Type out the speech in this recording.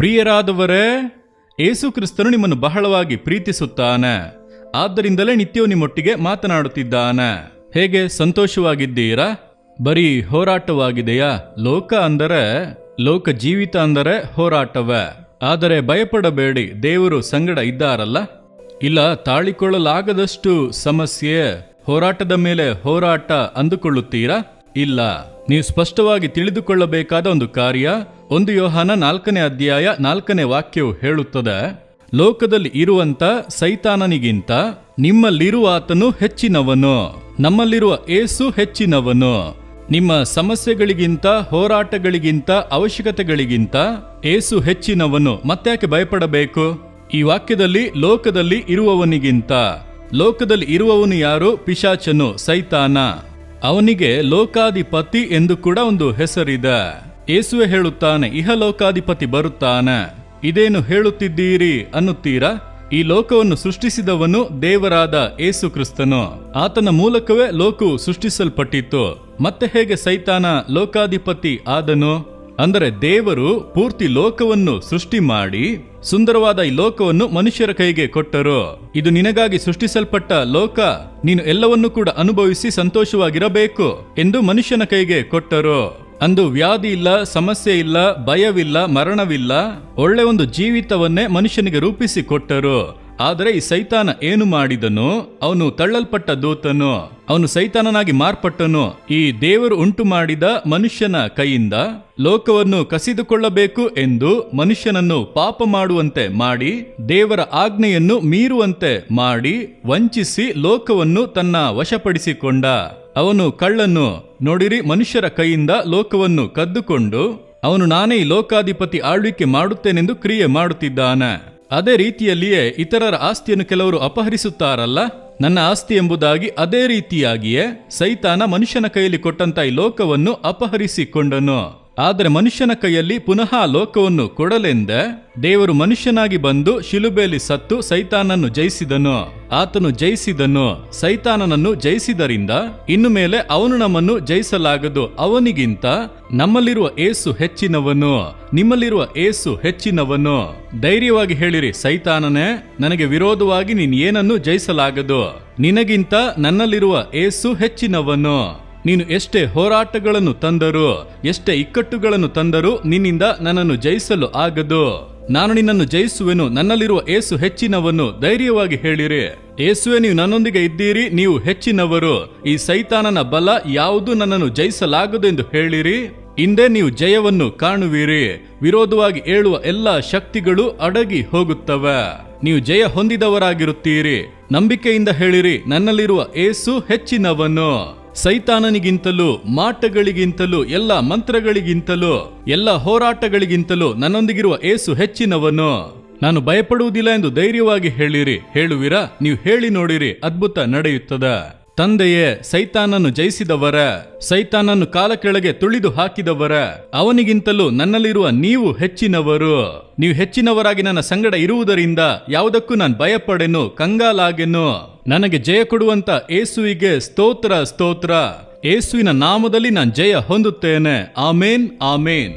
ಪ್ರಿಯರಾದವರೇ, ಯೇಸು ಕ್ರಿಸ್ತನು ನಿಮ್ಮನ್ನು ಬಹಳವಾಗಿ ಪ್ರೀತಿಸುತ್ತಾನೆ. ಆದ್ದರಿಂದಲೇ ನಿತ್ಯವೂ ನಿಮ್ಮೊಟ್ಟಿಗೆ ಮಾತನಾಡುತ್ತಿದ್ದಾನೆ. ಹೇಗೆ ಸಂತೋಷವಾಗಿದ್ದೀರಾ? ಬರೀ ಹೋರಾಟವಾಗಿದೆಯಾ? ಲೋಕ ಜೀವಿತ ಅಂದರೆ ಹೋರಾಟವೇ. ಆದರೆ ಭಯಪಡಬೇಡಿ, ದೇವರು ಸಂಗಡ ಇದ್ದಾರಲ್ಲ. ಇಲ್ಲ, ತಾಳಿಕೊಳ್ಳಲಾಗದಷ್ಟು ಸಮಸ್ಯೆ, ಹೋರಾಟದ ಮೇಲೆ ಹೋರಾಟ ಅಂದುಕೊಳ್ಳುತ್ತೀರಾ? ಇಲ್ಲ, ನೀವು ಸ್ಪಷ್ಟವಾಗಿ ತಿಳಿದುಕೊಳ್ಳಬೇಕಾದ ಒಂದು ಕಾರ್ಯ 1 ಯೋಹಾನ 4ನೇ ಅಧ್ಯಾಯ 4ನೇ ವಾಕ್ಯವು ಹೇಳುತ್ತದೆ, ಲೋಕದಲ್ಲಿ ಇರುವಂತ ಸೈತಾನನಿಗಿಂತ ನಿಮ್ಮಲ್ಲಿರುವ ಆತನು ಹೆಚ್ಚಿನವನು. ನಮ್ಮಲ್ಲಿರುವ ಏಸು ಹೆಚ್ಚಿನವನು. ನಿಮ್ಮ ಸಮಸ್ಯೆಗಳಿಗಿಂತ, ಹೋರಾಟಗಳಿಗಿಂತ, ಅವಶ್ಯಕತೆಗಳಿಗಿಂತ ಏಸು ಹೆಚ್ಚಿನವನು. ಮತ್ತ್ಯಾಕೆ ಭಯಪಡಬೇಕು? ಈ ವಾಕ್ಯದಲ್ಲಿ ಲೋಕದಲ್ಲಿ ಇರುವವನಿಗಿಂತ, ಲೋಕದಲ್ಲಿ ಇರುವವನು ಯಾರು? ಪಿಶಾಚನು, ಸೈತಾನ. ಅವನಿಗೆ ಲೋಕಾಧಿಪತಿ ಎಂದು ಕೂಡ ಒಂದು ಹೆಸರಿದೆ. ಯೇಸುವೆ ಹೇಳುತ್ತಾನೆ, ಇಹಲೋಕಾಧಿಪತಿ ಬರುತ್ತಾನೆ. ಇದೇನು ಹೇಳುತ್ತಿದ್ದೀರಿ ಅನ್ನುತ್ತೀರಾ? ಈ ಲೋಕವನ್ನು ಸೃಷ್ಟಿಸಿದವನು ದೇವರಾದ ಯೇಸು ಕ್ರಿಸ್ತನು. ಆತನ ಮೂಲಕವೇ ಲೋಕವು ಸೃಷ್ಟಿಸಲ್ಪಟ್ಟಿತು. ಮತ್ತೆ ಹೇಗೆ ಸೈತಾನ ಲೋಕಾಧಿಪತಿ ಆದನು? ಅಂದರೆ ದೇವರು ಪೂರ್ತಿ ಲೋಕವನ್ನು ಸೃಷ್ಟಿ ಮಾಡಿ ಸುಂದರವಾದ ಈ ಲೋಕವನ್ನು ಮನುಷ್ಯರ ಕೈಗೆ ಕೊಟ್ಟರು. ಇದು ನಿನಗಾಗಿ ಸೃಷ್ಟಿಸಲ್ಪಟ್ಟ ಲೋಕ, ನೀನು ಎಲ್ಲವನ್ನೂ ಕೂಡ ಅನುಭವಿಸಿ ಸಂತೋಷವಾಗಿರಬೇಕು ಎಂದು ಮನುಷ್ಯನ ಕೈಗೆ ಕೊಟ್ಟರು. ಅಂದು ವ್ಯಾಧಿ ಇಲ್ಲ, ಸಮಸ್ಯೆ ಇಲ್ಲ, ಭಯವಿಲ್ಲ, ಮರಣವಿಲ್ಲ, ಒಳ್ಳೆ ಒಂದು ಜೀವಿತವನ್ನೇ ಮನುಷ್ಯನಿಗೆ ರೂಪಿಸಿ ಕೊಟ್ಟರು. ಆದರೆ ಈ ಸೈತಾನ ಏನು ಮಾಡಿದನು? ಅವನು ತಳ್ಳಲ್ಪಟ್ಟ ದೂತನು, ಅವನು ಸೈತಾನನಾಗಿ ಮಾರ್ಪಟ್ಟನು. ಈ ದೇವರು ಉಂಟು ಮಾಡಿದ ಮನುಷ್ಯನ ಕೈಯಿಂದ ಲೋಕವನ್ನು ಕಸಿದುಕೊಳ್ಳಬೇಕು ಎಂದು ಮನುಷ್ಯನನ್ನು ಪಾಪ ಮಾಡುವಂತೆ ಮಾಡಿ, ದೇವರ ಆಜ್ಞೆಯನ್ನು ಮೀರುವಂತೆ ಮಾಡಿ, ವಂಚಿಸಿ ಲೋಕವನ್ನು ತನ್ನ ವಶಪಡಿಸಿಕೊಂಡ. ಅವನು ಕಳ್ಳನು. ನೋಡಿರಿ, ಮನುಷ್ಯರ ಕೈಯಿಂದ ಲೋಕವನ್ನು ಕದ್ದುಕೊಂಡು ಅವನು ನಾನೇ ಈ ಲೋಕಾಧಿಪತಿ ಆಳ್ವಿಕೆ ಮಾಡುತ್ತೇನೆಂದು ಕ್ರಿಯೆ ಮಾಡುತ್ತಿದ್ದಾನೆ. ಅದೇ ರೀತಿಯಲ್ಲಿಯೇ ಇತರರ ಆಸ್ತಿಯನ್ನು ಕೆಲವರು ಅಪಹರಿಸುತ್ತಾರಲ್ಲ, ನನ್ನ ಆಸ್ತಿ ಎಂಬುದಾಗಿ ಅದೇ ರೀತಿಯಾಗಿಯೇ ಸೈತಾನ ಮನುಷ್ಯನ ಕೈಯಲ್ಲಿ ಕೊಟ್ಟಂತ ಈ ಲೋಕವನ್ನು ಅಪಹರಿಸಿಕೊಂಡನು. ಆದರೆ ಮನುಷ್ಯನ ಕೈಯಲ್ಲಿ ಪುನಃ ಲೋಕವನ್ನು ಕೊಡಲೆಂದೇ ದೇವರು ಮನುಷ್ಯನಾಗಿ ಬಂದು ಶಿಲುಬೆಯಲ್ಲಿ ಸತ್ತು ಸೈತಾನನ್ನು ಜಯಿಸಿದನು. ಆತನು ಜಯಿಸಿದನು, ಸೈತಾನನನ್ನು ಜಯಿಸಿದರಿಂದ ಇನ್ನು ಮೇಲೆ ಅವನು ನಮ್ಮನ್ನು ಜಯಿಸಲಾಗದು. ಅವನಿಗಿಂತ ನಮ್ಮಲ್ಲಿರುವ ಏಸು ಹೆಚ್ಚಿನವನು, ನಿಮ್ಮಲ್ಲಿರುವ ಏಸು ಹೆಚ್ಚಿನವನು. ಧೈರ್ಯವಾಗಿ ಹೇಳಿರಿ, ಸೈತಾನನೇ, ನನಗೆ ವಿರೋಧವಾಗಿ ನೀನು ಏನನ್ನು ಜಯಿಸಲಾಗದು. ನಿನಗಿಂತ ನನ್ನಲ್ಲಿರುವ ಏಸು ಹೆಚ್ಚಿನವನು. ನೀನು ಎಷ್ಟೇ ಹೋರಾಟಗಳನ್ನು ತಂದರೂ, ಎಷ್ಟೇ ಇಕ್ಕಟ್ಟುಗಳನ್ನು ತಂದರೂ ನಿನ್ನಿಂದ ನನ್ನನ್ನು ಜಯಿಸಲು ಆಗದು. ನಾನು ನಿನ್ನನ್ನು ಜಯಿಸುವೆನು, ನನ್ನಲ್ಲಿರುವ ಏಸು ಹೆಚ್ಚಿನವನು. ಧೈರ್ಯವಾಗಿ ಹೇಳಿರಿ, ಏಸುವೆ, ನೀವು ನನ್ನೊಂದಿಗೆ ಇದ್ದೀರಿ, ನೀವು ಹೆಚ್ಚಿನವರು. ಈ ಸೈತಾನನ ಬಲ ಯಾವುದು ನನ್ನನ್ನು ಜಯಿಸಲಾಗದು ಎಂದು ಹೇಳಿರಿ. ಹಿಂದೆ ನೀವು ಜಯವನ್ನು ಕಾಣುವಿರಿ. ವಿರೋಧವಾಗಿ ಏಳುವ ಎಲ್ಲ ಶಕ್ತಿಗಳು ಅಡಗಿ ಹೋಗುತ್ತವೆ. ನೀವು ಜಯ ಹೊಂದಿದವರಾಗಿರುತ್ತೀರಿ. ನಂಬಿಕೆಯಿಂದ ಹೇಳಿರಿ, ನನ್ನಲ್ಲಿರುವ ಏಸು ಹೆಚ್ಚಿನವನು. ಸೈತಾನನಿಗಿಂತಲೂ, ಮಾಟಗಳಿಗಿಂತಲೂ, ಎಲ್ಲ ಮಂತ್ರಗಳಿಗಿಂತಲೂ, ಎಲ್ಲ ಹೋರಾಟಗಳಿಗಿಂತಲೂ ನನ್ನೊಂದಿಗಿರುವ ಏಸು ಹೆಚ್ಚಿನವನು. ನಾನು ಭಯಪಡುವುದಿಲ್ಲ ಎಂದು ಧೈರ್ಯವಾಗಿ ಹೇಳಿರಿ. ಹೇಳುವಿರಾ? ನೀವು ಹೇಳಿ ನೋಡಿರಿ, ಅದ್ಭುತ ನಡೆಯುತ್ತದೆ. ತಂದೆಯೇ, ಸೈತಾನನ್ನು ಜಯಿಸಿದವರ, ಸೈತಾನನ್ನು ಕಾಲ ಕೆಳಗೆ ತುಳಿದು ಹಾಕಿದವರ, ಅವನಿಗಿಂತಲೂ ನನ್ನಲ್ಲಿರುವ ನೀವು ಹೆಚ್ಚಿನವರು. ನೀವು ಹೆಚ್ಚಿನವರಾಗಿ ನನ್ನ ಸಂಗಡ ಇರುವುದರಿಂದ ಯಾವುದಕ್ಕೂ ನಾನು ಭಯಪಡೆನು, ಕಂಗಾಲಾಗೆನು. ನನಗೆ ಜಯ ಕೊಡುವಂತ ಏಸುವಿಗೆ ಸ್ತೋತ್ರ, ಸ್ತೋತ್ರ. ಏಸುವಿನ ನಾಮದಲ್ಲಿ ನಾನು ಜಯ ಹೊಂದುತ್ತೇನೆ. ಆಮೇನ್, ಆಮೇನ್.